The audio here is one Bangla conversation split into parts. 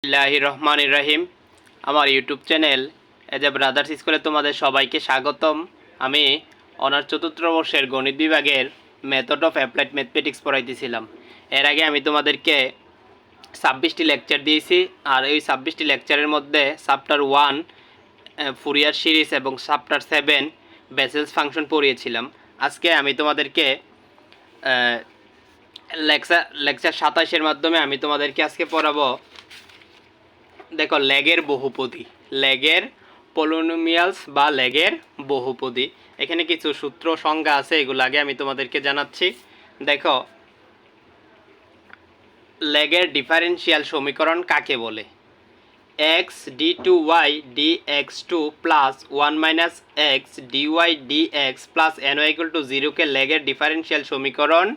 বিসমিল্লাহির রহমানির রহিম। আমার YouTube channel as a brothers স্কুলে তোমাদের সবাইকে স্বাগতম। আমি অনার্স চতুর্থ বর্ষের গণিত বিভাগের মেথড অফ অ্যাপ্লাইড ম্যাথমেটিক্স পড়াইতেছিলাম। এর আগে আমি তোমাদেরকে 26টি লেকচার দিয়েছি, আর এই 26টি লেকচারের মধ্যে চ্যাপ্টার 1 ফুরিয়ার সিরিজ এবং চ্যাপ্টার 7 বেসেলস ফাংশন পড়িয়েছিলাম। আজকে আমি তোমাদেরকে লেকচার 27-এর মাধ্যমে আমি তোমাদেরকে আজকে পড়াবো, দেখো, লেগের বহুপদী, লেগের পলিনোমিয়ালস বা লেগের বহুপদী। এখানে কিছু সূত্র সংজ্ঞা আছে, এগুলো আগে আমি তোমাদেরকে জানাচ্ছি। দেখো, লেগের ডিফারেনশিয়াল সমীকরণ কাকে বলে? X d two y d x two plus 1 minus x d y d x plus n y equal to 0-কে লেগের ডিফারেনশিয়াল সমীকরণ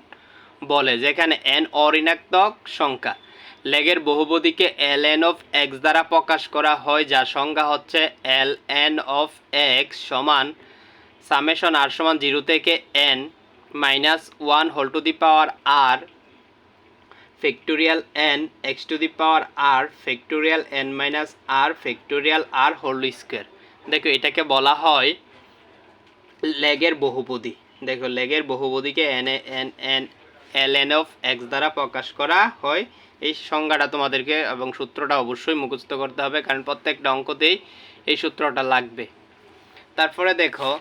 বলে, যেখানে এন অঋণাত্মক সংখ্যা। লেগের বহুপদীকে এল এন অফ এক্স দ্বারা প্রকাশ করা হয়, যার সংজ্ঞা হচ্ছে এল এন অফ এক্স সমান সামেশন আর সমান 0 থেকে n minus 1 whole to the power r factorial n x to the power r factorial n minus r factorial r whole square. দেখো, এটাকে বলা হয় লেগের বহুপদী। দেখো, লেগের বহুপদীকে n n n L n of x দ্বারা প্রকাশ করা হয়। এই সংজ্ঞাটা তোমাদেরকে এবং সূত্রটা অবশ্যই মুখস্থ করতে হবে, কারণ প্রত্যেকটা অঙ্কতেই এই সূত্রটা লাগবে। তারপরে দেখো,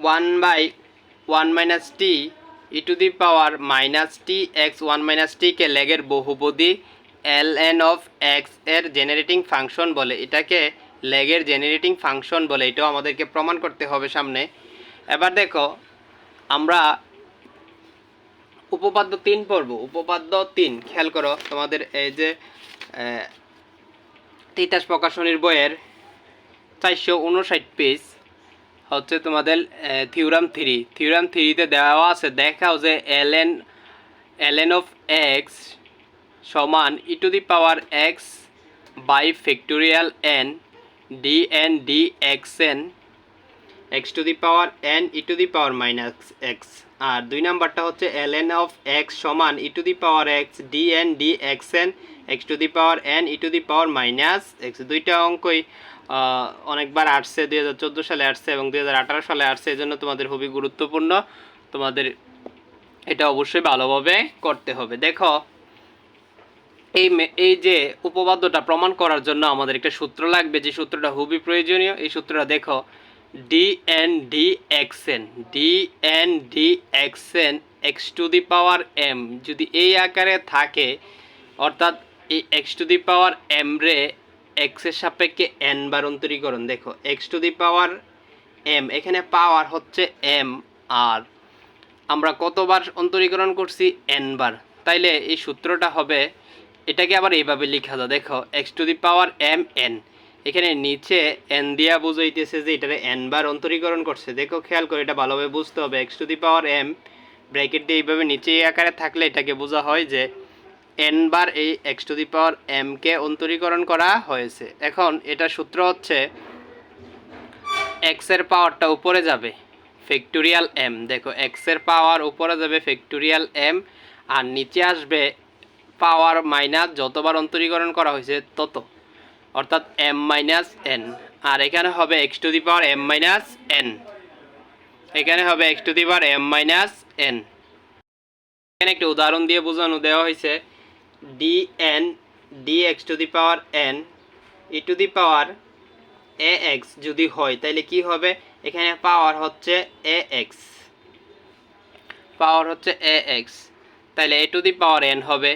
1/1 minus T E to the power minus T X 1 minus টিকে লেগের বহুপদী এল এন অফ এক্স এর জেনারেটিং ফাংশন বলে। এটাকে লেগের জেনারেটিং ফাংশন বলে, এটাও আমাদেরকে প্রমাণ করতে হবে সামনে। এবার দেখো, আমরা উপপাদ্য 3 পড়ব। উপপাদ্য 3 খেয়াল করো, তোমাদের এই যে তিতাস প্রকাশনীর বইয়ের 459 পেজ হচ্ছে তোমাদের থিওরাম 3। থিওরাম 3-তে দেওয়া আছে, দেখাও যে এল এন অফ এক্স সমান e to the power x by factorial n d n d x n x to the power n e to the power minus x. আর 2 নাম্বারটা হচ্ছে এল এন অফ এক্স সমান e to the power x d n d x n x to the power n e to the power minus x. দুইটা অঙ্কই অনেকবার আসছে, 2014 সালে আসছে এবং 2018 সালে আসছে, এই জন্য তোমাদের খুবই গুরুত্বপূর্ণ। তোমাদের এটা অবশ্যই ভালোভাবে করতে হবে। দেখো, এই যে উপপাদ্যটা প্রমাণ করার জন্য আমাদের একটা সূত্র লাগবে, যে সূত্রটা খুবই প্রয়োজনীয়। এই সূত্রটা দেখো, d n d x n d n d x n x to the power m যদি এই আকারে থাকে, অর্থাৎ এই x to the power m রে এক্সের সাপেক্ষে এন বার অন্তরীকরণ। দেখো, x to the power m, এখানে পাওয়ার হচ্ছে এম, আর আমরা কতবার অন্তরীকরণ করছি? এন বার। তাইলে এই সূত্রটা হবে, এটাকে আবার এইভাবে লেখা যায়। দেখো, x to the power m n, এখানে নিচে এন দিয়া বুঝাইতেছে যে এটারে এন বার অন্তরীকরণ করছে। দেখো, খেয়াল করে এটা ভালোভাবে বুঝতে হবে। X to the power m bracket দিয়ে এইভাবে নিচে এই আকারে থাকলে এটাকে বোঝা হয় যে এন বার এই x to the power m কে অন্তরীকরণ করা হয়েছে। এখন এটা সূত্র হচ্ছে এক্স এর পাওয়ারটা উপরে যাবে ফ্যাক্টোরিয়াল এম। দেখো, এক্স এর পাওয়ার উপরে যাবে ফ্যাক্টোরিয়াল এম, আর নিচে আসবে পাওয়ার মাইনাস যতবার অন্তরীকরণ করা হয়েছে তত, অর্থাৎ এম মাইনাস এন। আর এখানে হবে x to the power m minus n, এখানে হবে x to the power m minus n. এখানে একটা উদাহরণ দিয়ে বোঝানো দেওয়া হয়েছে, d n d x to the power n e to the power a x যদি হয়, তাহলে কি হবে? এখানে পাওয়ার হচ্ছে এ এক্স, পাওয়ার হচ্ছে এ এক্স, তাহলে এ টু দি পাওয়ার এন হবে।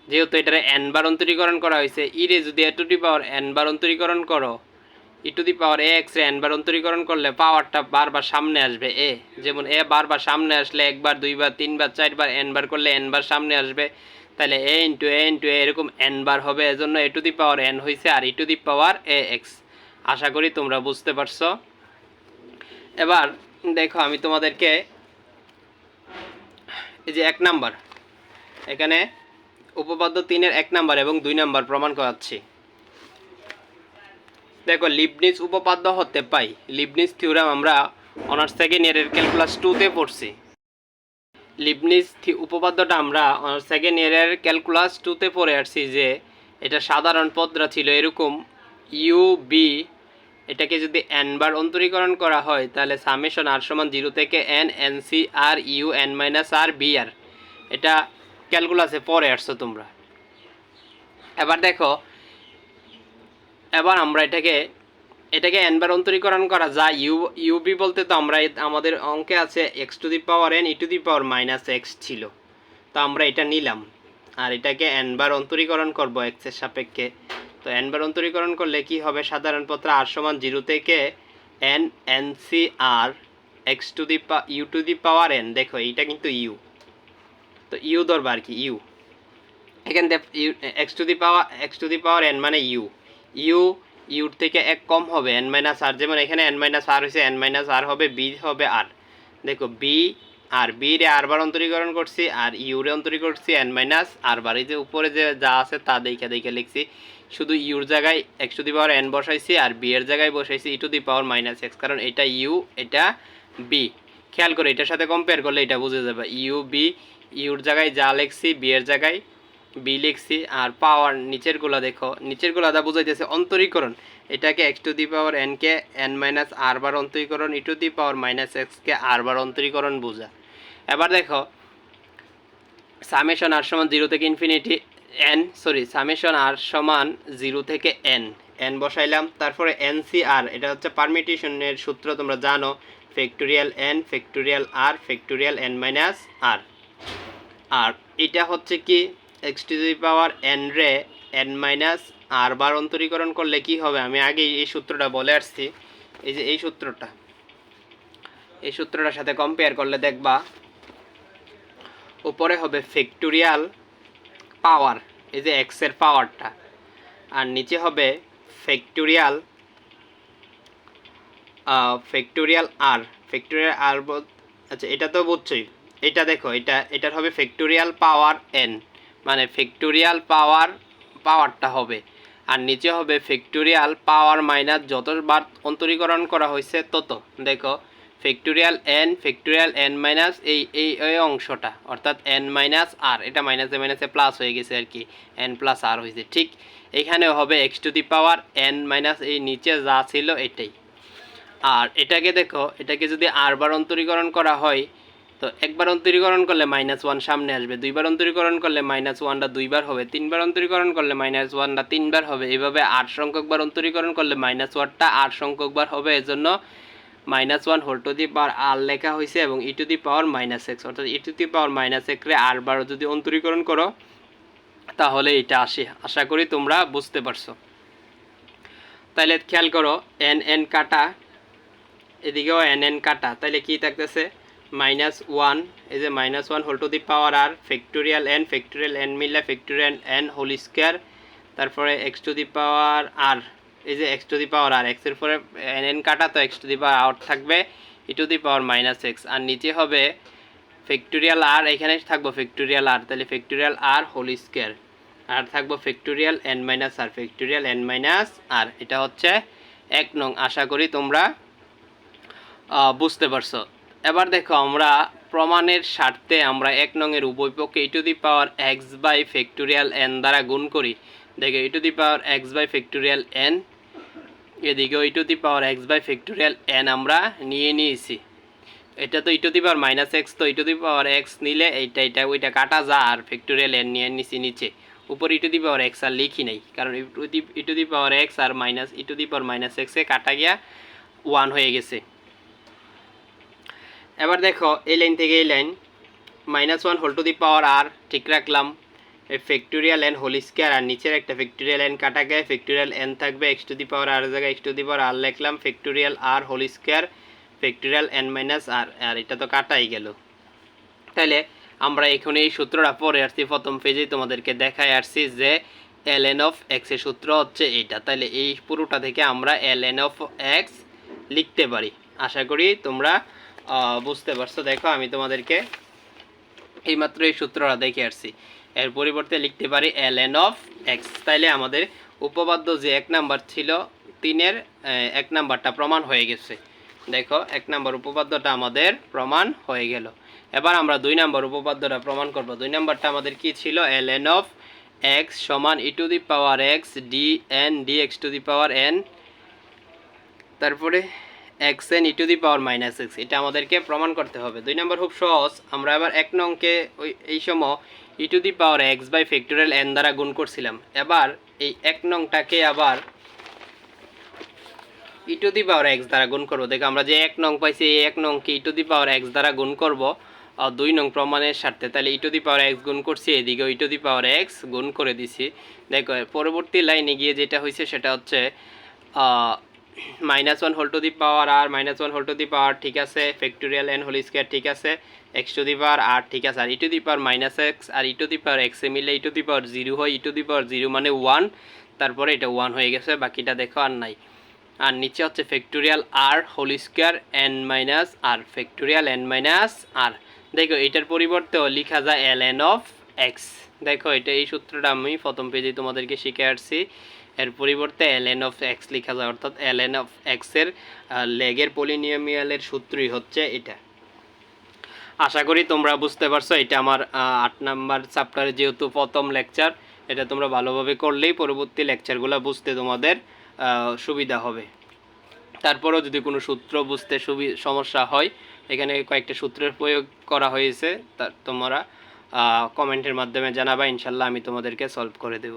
যেহেতু এটারে এন বার অন্তরীকরণ করা হয়েছে, ই রে যদি এ টু দি পাওয়ার এন বার অন্তরীকরণ করো, e to the power a x রে এন বার অন্তরীকরণ করলে পাওয়ারটা বারবার সামনে আসবে এ। যেমন এ বারবার সামনে আসলে একবার, দুইবার, তিনবার, চারবার, এন বার করলে এন বার সামনে আসবে, তাহলে এ ইন্টু এ ইন্টু এ এরকম এন বার হবে। এজন্য এ টু দি পাওয়ার এন হয়েছে, আর ই to the power a x. আশা করি তোমরা বুঝতে পারছো। এবার দেখো, আমি তোমাদেরকে এই যে 1 নাম্বার, এখানে উপপাদ্য 3-এর 1 নাম্বার এবং 2 নাম্বার প্রমাণ করাচ্ছি। দেখো, লিবনিজ উপপাদ্য হতে পাই, লিবনিজ থিওরাম আমরা অনার্স সেকেন্ড ইয়ারের ক্যালকুলাস 2-তে পড়ছি। লিবনিজ উপপাদ্যটা আমরা সেকেন্ড ইয়ারের ক্যালকুলাস 2-তে পড়ে আসছি যে এটা সাধারণ পদরা ছিল এরকম ইউ বি, এটাকে যদি n বার অন্তরীকরণ করা হয় তাহলে সামেশন r সমান 0 থেকে n n c r u n minus r b r, এটা ক্যালকুলাসে পড়ে আসছো তোমরা। এবার দেখো, এবার আমরা এটাকে n বার অন্তরীকরণ করা যায়। ইউ বি বলতে তো আমরা আমাদের অঙ্কে আছে x to the power n E to the power minus x ছিল, তো আমরা এটা নিলাম আর এটাকে n বার অন্তরীকরণ করব x এর সাপেক্ষে। তো n বার অন্তরীকরণ করলে কি হবে, সাধারণ পত্র r সমান 0 থেকে n n c r x to the u to the power n, দেখো এইটা কিন্তু ইউ, তো ইউ ধরবা আর কি ইউ, এখানে x to the power n মানে ইউ, ইউর থেকে এক কম হবে n মাইনাস আর, যেমন এখানে n মাইনাস আর হয়েছে n মাইনাস আর হবে, বি হবে আর, দেখো বি আর বি রে আর বার অন্তরীকরণ করছি আর ইউ রে অন্তরীকরণ করছি n মাইনাস আর বার, এই যে উপরে যে যা আছে তা দেখে লিখছি, শুধু ইউর জায়গায় x to the power n বসাইছি আর বি এর জায়গায় বসাইছি e to the power minus x, কারণ এটা ইউ এটা বি। খেয়াল করে এটার সাথে কম্পেয়ার করলে এটা বুঝে যাবে, ইউ বি, ইউর জায়গায় যা লিখছি বি এর জায়গায় বি লিখছি, আর পাওয়ার নিচেরগুলো দেখো, নিচেরগুলো দা বুঝাইতেছে অন্তরীকরণ, এটাকে x to the power n কে n মাইনাস আর বার অন্তরীকরণ, e to the power minus x কে আর বার অন্তরীকরণ বোঝা। এবার দেখো সামেশন আর সমান 0 থেকে ইনফিনিটি সামেশন আর সমান 0 থেকে n বসাইলাম, তারপরে এন সি আর, এটা হচ্ছে পারমিটেশনের সূত্র তোমরা জানো, factorial n factorial r factorial n minus r, আর এটা হচ্ছে কি x to the power n রে n মাইনাস আর বার অন্তরীকরণ করলে কি হবে, আমি আগে এই সূত্রটা বলে আসছি, এই যে এই সূত্রটার সাথে কম্পেয়ার করলে দেখবা উপরে হবে ফ্যাক্টোরিয়াল পাওয়ার, এই যে x এর পাওয়ারটা, আর নিচে হবে ফ্যাক্টোরিয়াল আর, ফ্যাক্টোরিয়াল আর, আচ্ছা এটা তো বুঝছোই, এটা দেখো এটার হবে ফ্যাক্টোরিয়াল পাওয়ার n, মানে ফ্যাক্টোরিয়াল পাওয়ারটা হবে, আর নিচে হবে ফ্যাক্টোরিয়াল পাওয়ার মাইনাস যতবার অন্তরীকরণ করা হয়েছে তত, দেখো ফ্যাক্টোরিয়াল n মাইনাস এই অংশটা, অর্থাৎ n মাইনাস আর, এটা মাইনাসে মাইনাসে প্লাস হয়ে গেছে আর কি, n প্লাস আর হয়েছে, ঠিক এখানেও হবে x to the power n minus এই নিচে যা ছিল এটাই। আর এটাকে দেখো, এটাকে যদি আর বার অন্তরীকরণ করা হয় তো একবার অন্তরীকরণ করলে মাইনাস ওয়ান সামনে আসবে, দুইবার অন্তরীকরণ করলে মাইনাস ওয়ানটা দুইবার হবে, তিনবার অন্তরীকরণ করলে মাইনাস ওয়ানটা তিনবার হবে, এইভাবে 8 সংখ্যকবার অন্তরীকরণ করলে মাইনাস ওয়ানটা 8 সংখ্যকবার হবে, এজন্য minus one whole to the power r লেখা হয়েছে, এবং e to the power minus x, অর্থাৎ e to the power minus এক্সে আর বার যদি অন্তরীকরণ করো তাহলে এটা আসে। আশা করি তোমরা বুঝতে পারছো। তাহলে খেয়াল করো n কাটা, এদিকেও n কাটা, তাহলে কি থাকতেছে মাইনাস ওয়ান, এই যে minus one whole to the power r factorial n মিললে ফ্যাক্টোরিয়াল n হোল স্কোয়ার, তারপরে x to the power r, এই যে এক্স টু দি পাওয়ার আর, এক্সের পরে n কাটা, তো x to the power out থাকবে e to the power minus x, আর নিচে হবে ফ্যাক্টোরিয়াল আর, এখানে থাকবো ফ্যাক্টোরিয়াল আর, তাহলে ফ্যাক্টোরিয়াল আর হোল স্কোয়ার, আর থাকবো factorial n minus r, factorial n minus r, এটা হচ্ছে 1 নং। আশা করি তোমরা বুঝতে পারছো। এবার দেখো আমরা প্রমাণের স্বার্থে আমরা 1 নং এর উভয় পক্ষে e to the power x by factorial n দ্বারা গুণ করি, দেখো e to the power x by factorial n, এদিকেও e to the power x by factorial n আমরা নিয়েছি, এটা তো e to the power minus x, তো e to the power x নিলে এটা ওইটা কাটা যা, আর ফ্যাক্টোরিয়াল n নিয়ে নিচে নিচে, উপর ই টু দি পাওয়ার এক্স আর লিখি নাই, কারণ e to the power x আর minus e to the power minus এক্সে কাটা গিয়া 1 হয়ে গেছে। এবার দেখো এই লাইন থেকে এই line minus one whole to the power r ঠিক রাখলাম, ফ্যাক্টোরিয়াল n হোল স্কোয়ার, আর নিচের একটা ফ্যাক্টোরিয়াল n কাটা গিয়ে ফ্যাক্টোরিয়াল n থাকবে, x to the power r জায়গায় x to the power r লিখলাম, factorial r whole square factorial n minus r, আর এটা তো কাটাই গেল। তাহলে আমরা এখন এই সূত্রটা পরে আসছি, প্রথম পেজেই তোমাদেরকে দেখাই আসছি যে ln অফ x এর সূত্র হচ্ছে এইটা, তাহলে এই পুরোটা থেকে আমরা ln অফ x লিখতে পারি। আশা করি তোমরা বুঝতে পারছো। দেখো আমি তোমাদেরকে এইমাত্র এই সূত্রটা দেখে আসছি, এর পরিবর্তে লিখতে পারি ln অফ x। তাইলে আমাদের উপপাদ্য যে 1 নাম্বার ছিল 3-এর 1 নাম্বারটা প্রমাণ হয়ে গেছে। দেখো 1 নাম্বার উপপাদ্যটা আমাদের প্রমাণ হয়ে গেল। এবার আমরা 2 নম্বর উপপাদ্যটা প্রমাণ করব। 2 নম্বরটা আমাদের কি ছিল? ln of x সমান e to the power x dn dx two the power n, তারপরে xn e to the power minus x, এটা আমাদেরকে প্রমাণ করতে হবে। 2 নম্বর খুব সহজ। আমরা এবার 1 নংকে এই সময় e to the power x by factorial n দ্বারা গুণ করছিলাম। এবার এই 1 নংটাকে আবার e to the power x দ্বারা গুণ করব। দেখো আমরা যে 1 নং পাইছি, এই 1 নংকে e to the power x দ্বারা গুণ করব 2 নং প্রমাণের স্বার্থে। তাহলে e to the power x গুণ করছি, এদিকে e to the power x গুণ করে দিছি। দেখো পরবর্তী লাইনে গিয়ে যেটা হয়েছে সেটা হচ্ছে -1 whole to the power r, -1 whole to the power, ঠিক আছে, ফ্যাক্টোরিয়াল n হোল স্কয়ার, ঠিক আছে, x to the power r, ঠিক আছে, আর e to the power -x আর e to the power x এ মিলে e টু দি পাওয়ার 0 হয়। e টু দি পাওয়ার 0 মানে 1, তারপরে এটা 1 হয়ে গেছে, বাকিটা দেখো আর নাই। আর নিচে হচ্ছে factorial r whole square n minus r, factorial n minus r। দেখো এটার পরিবর্তেও লেখা যায় ln of x। দেখো এটা এই সূত্রটা আমি প্রথম পেজে তোমাদেরকে শিখে আসছি। এর পরিবর্তে ln of x লেখা যায়, অর্থাৎ ln of x এর লেগের পলিনোমিয়ালের সূত্রই হচ্ছে এটা। আশা করি তোমরা বুঝতে পারছো। এটা আমার 8 নাম্বার চ্যাপ্টারে যেহেতু প্রথম লেকচার, এটা তোমরা ভালোভাবে করলেই পরবর্তী লেকচারগুলো বুঝতে তোমাদের সুবিধা হবে। তারপরেও যদি কোনো সূত্র বুঝতে সমস্যা হয়, এখানে কয়েকটা সূত্রের প্রয়োগ করা হয়েছে, তা তোমরা কমেন্টের মাধ্যমে জানাবা, ইনশাল্লাহ আমি তোমাদেরকে সলভ করে দেব।